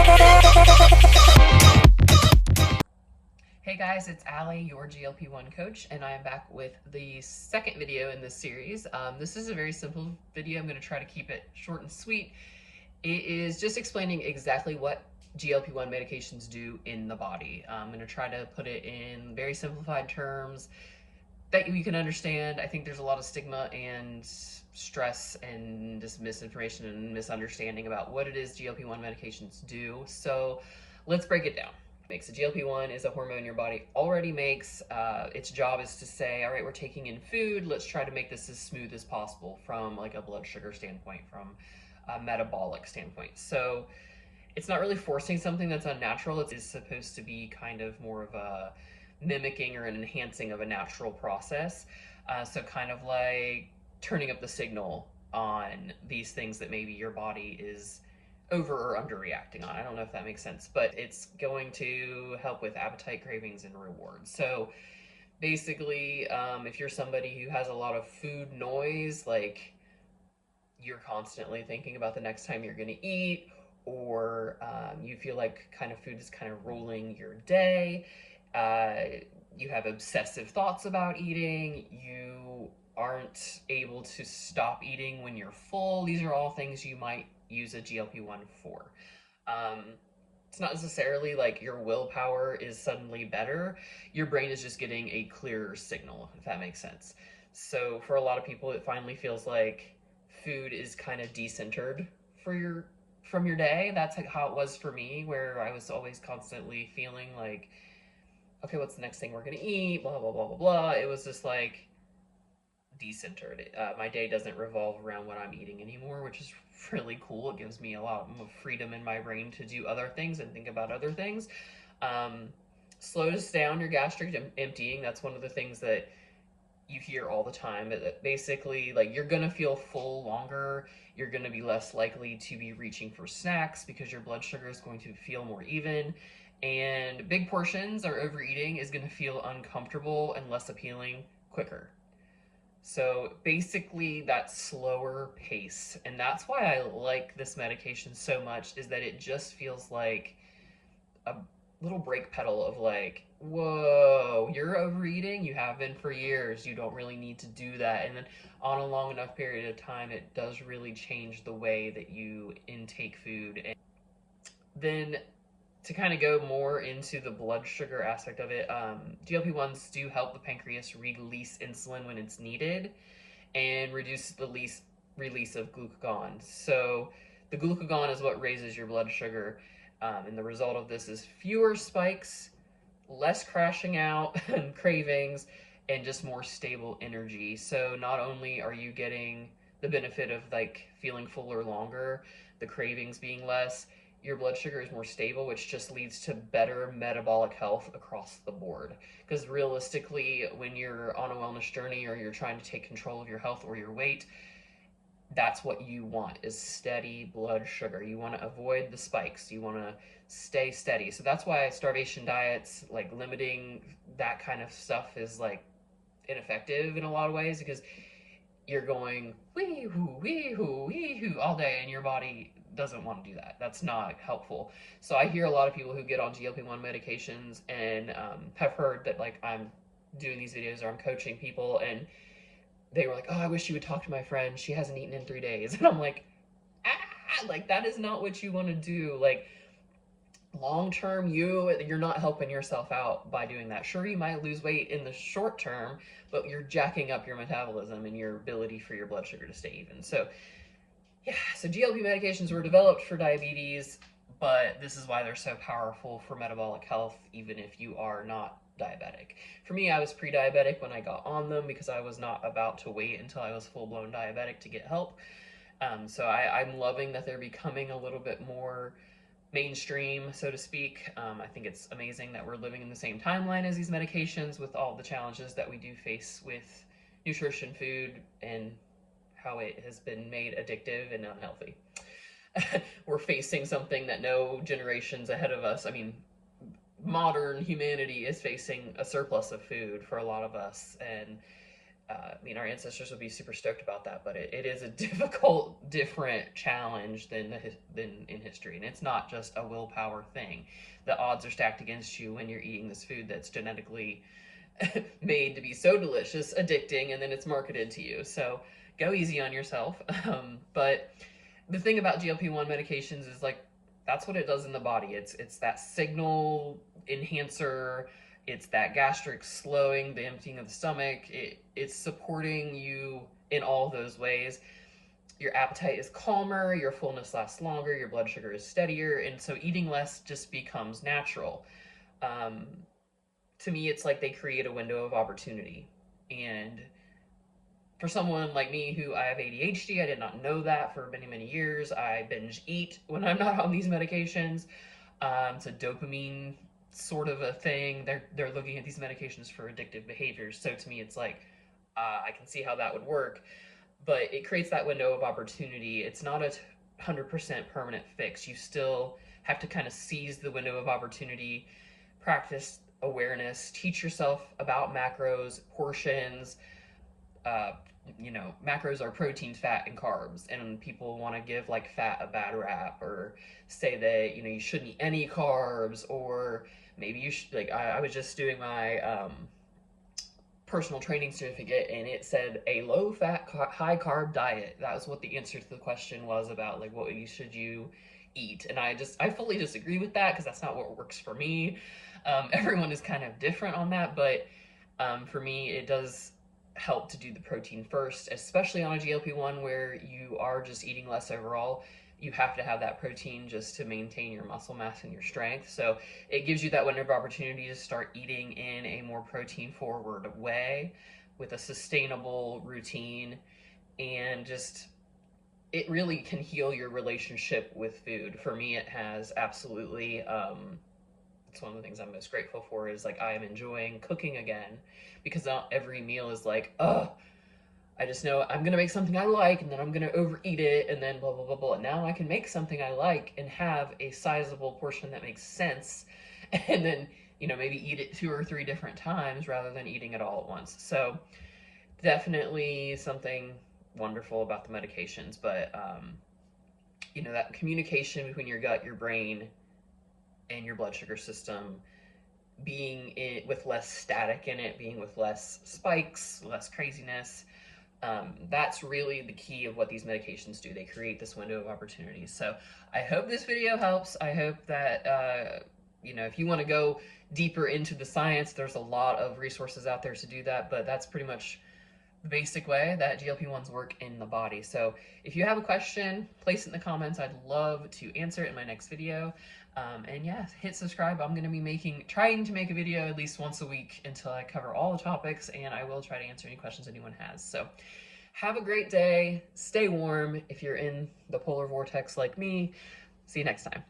Hey guys, it's Allie, your GLP-1 coach, and I am back with the second video in this series. This is a very simple video. I'm going to try to keep it short and sweet. It is just explaining exactly what GLP-1 medications do in the body. I'm going to try to put it in very simplified terms that you can understand. I think there's a lot of stigma and stress and just misinformation and misunderstanding about what it is GLP-1 medications do. So let's break it down. Makes a GLP-1 is a hormone your body already makes. Its job is to say, all right, we're taking in food. Let's try to make this as smooth as possible from like a blood sugar standpoint, from a metabolic standpoint. So it's not really forcing something that's unnatural. It's supposed to be kind of more of a mimicking or an enhancing of a natural process. So kind of like turning up the signal on these things that maybe your body is over or under reacting on. I don't know if that makes sense, but it's going to help with appetite, cravings, and rewards. So basically, if you're somebody who has a lot of food noise, like you're constantly thinking about the next time you're going to eat, or you feel like kind of food is kind of ruling your day, you have obsessive thoughts about eating, you aren't able to stop eating when you're full, these are all things you might use a GLP-1 for. It's not necessarily like your willpower is suddenly better. Your brain is just getting a clearer signal, if that makes sense. So for a lot of people, it finally feels like food is kind of decentered from your day. That's like how it was for me, where I was always constantly feeling like, okay, what's the next thing we're gonna eat? Blah blah blah blah blah. It was just like decentered. My day doesn't revolve around what I'm eating anymore, which is really cool. It gives me a lot of freedom in my brain to do other things and think about other things. Slows down your gastric emptying. That's one of the things that you hear all the time. Basically, like, you're gonna feel full longer. You're gonna be less likely to be reaching for snacks because your blood sugar is going to feel more even. And big portions or overeating is gonna feel uncomfortable and less appealing quicker. So basically that slower pace, and that's why I like this medication so much, is that it just feels like a little brake pedal of like, whoa, you're overeating, you have been for years, you don't really need to do that. And then on a long enough period of time, it does really change the way that you intake food. And then to kind of go more into the blood sugar aspect of it, GLP-1s do help the pancreas release insulin when it's needed and reduce the release of glucagon. So the glucagon is what raises your blood sugar, and the result of this is fewer spikes, less crashing out and cravings, and just more stable energy. So not only are you getting the benefit of like feeling fuller longer, the cravings being less, your blood sugar is more stable, which just leads to better metabolic health across the board. Because realistically, when you're on a wellness journey or you're trying to take control of your health or your weight, that's what you want, is steady blood sugar. You want to avoid the spikes. You want to stay steady. So that's why starvation diets, like limiting that kind of stuff, is like ineffective in a lot of ways, because you're going wee-hoo, wee-hoo, wee-hoo all day, and your body doesn't want to do that. That's not helpful. So I hear a lot of people who get on GLP-1 medications and have heard that, like, I'm doing these videos or I'm coaching people, and they were like, oh, I wish you would talk to my friend. She hasn't eaten in 3 days. And I'm like, like, that is not what you want to do. Like, long term, you're not helping yourself out by doing that. Sure, you might lose weight in the short term, but you're jacking up your metabolism and your ability for your blood sugar to stay even. So yeah, so GLP medications were developed for diabetes, but this is why they're so powerful for metabolic health, even if you are not diabetic. For me, I was pre-diabetic when I got on them because I was not about to wait until I was full-blown diabetic to get help. So I'm loving that they're becoming a little bit more mainstream, so to speak. I think it's amazing that we're living in the same timeline as these medications, with all the challenges that we do face with nutrition, food, and how it has been made addictive and unhealthy. We're facing something that no generations ahead of us, I mean, modern humanity is facing a surplus of food for a lot of us, and I mean, our ancestors would be super stoked about that, but it is a difficult, different challenge than in history, and it's not just a willpower thing. The odds are stacked against you when you're eating this food that's genetically made to be so delicious, addicting, and then it's marketed to you. So go easy on yourself. But the thing about GLP-1 medications is like that's what it does in the body. It's that signal enhancer. It's that gastric slowing, the emptying of the stomach. It's supporting you in all those ways. Your appetite is calmer, your fullness lasts longer, your blood sugar is steadier, and so eating less just becomes natural. Um, to me, it's like they create a window of opportunity. And for someone like me who I have ADHD, I did not know that for many, many years. I binge eat when I'm not on these medications. It's a dopamine sort of a thing. They're looking at these medications for addictive behaviors. So to me, it's like I can see how that would work, but it creates that window of opportunity. It's not a 100% permanent fix. You still have to kind of seize the window of opportunity, practice awareness, teach yourself about macros, portions. Uh, macros are protein, fat, and carbs, and people want to give like fat a bad rap or say that you shouldn't eat any carbs, or maybe you should. Like I was just doing my personal training certificate, and it said a low fat, high carb diet. That was what the answer to the question was about, like what should you eat. And I fully disagree with that because that's not what works for me. Everyone is kind of different on that, but for me, it does help to do the protein first, especially on a GLP-1 where you are just eating less overall. You have to have that protein just to maintain your muscle mass and your strength. So it gives you that window of opportunity to start eating in a more protein forward way with a sustainable routine, and just it really can heal your relationship with food. For me, it has absolutely. It's one of the things I'm most grateful for is like I am enjoying cooking again, because not every meal is like, oh, I just know I'm gonna make something I like and then I'm gonna overeat it and then blah blah blah blah. And now I can make something I like and have a sizable portion that makes sense, and then maybe eat it 2 or 3 different times rather than eating it all at once. So definitely something wonderful about the medications, but that communication between your gut, your brain, and your blood sugar system being with less static in it, being with less spikes, less craziness. That's really the key of what these medications do. They create this window of opportunity. So I hope this video helps. I hope that, if you want to go deeper into the science, there's a lot of resources out there to do that, but that's pretty much the basic way that GLP-1s work in the body. So if you have a question, place it in the comments. I'd love to answer it in my next video. And yeah, hit subscribe. I'm going to be trying to make a video at least once a week until I cover all the topics, and I will try to answer any questions anyone has. So have a great day. Stay warm if you're in the polar vortex like me. See you next time.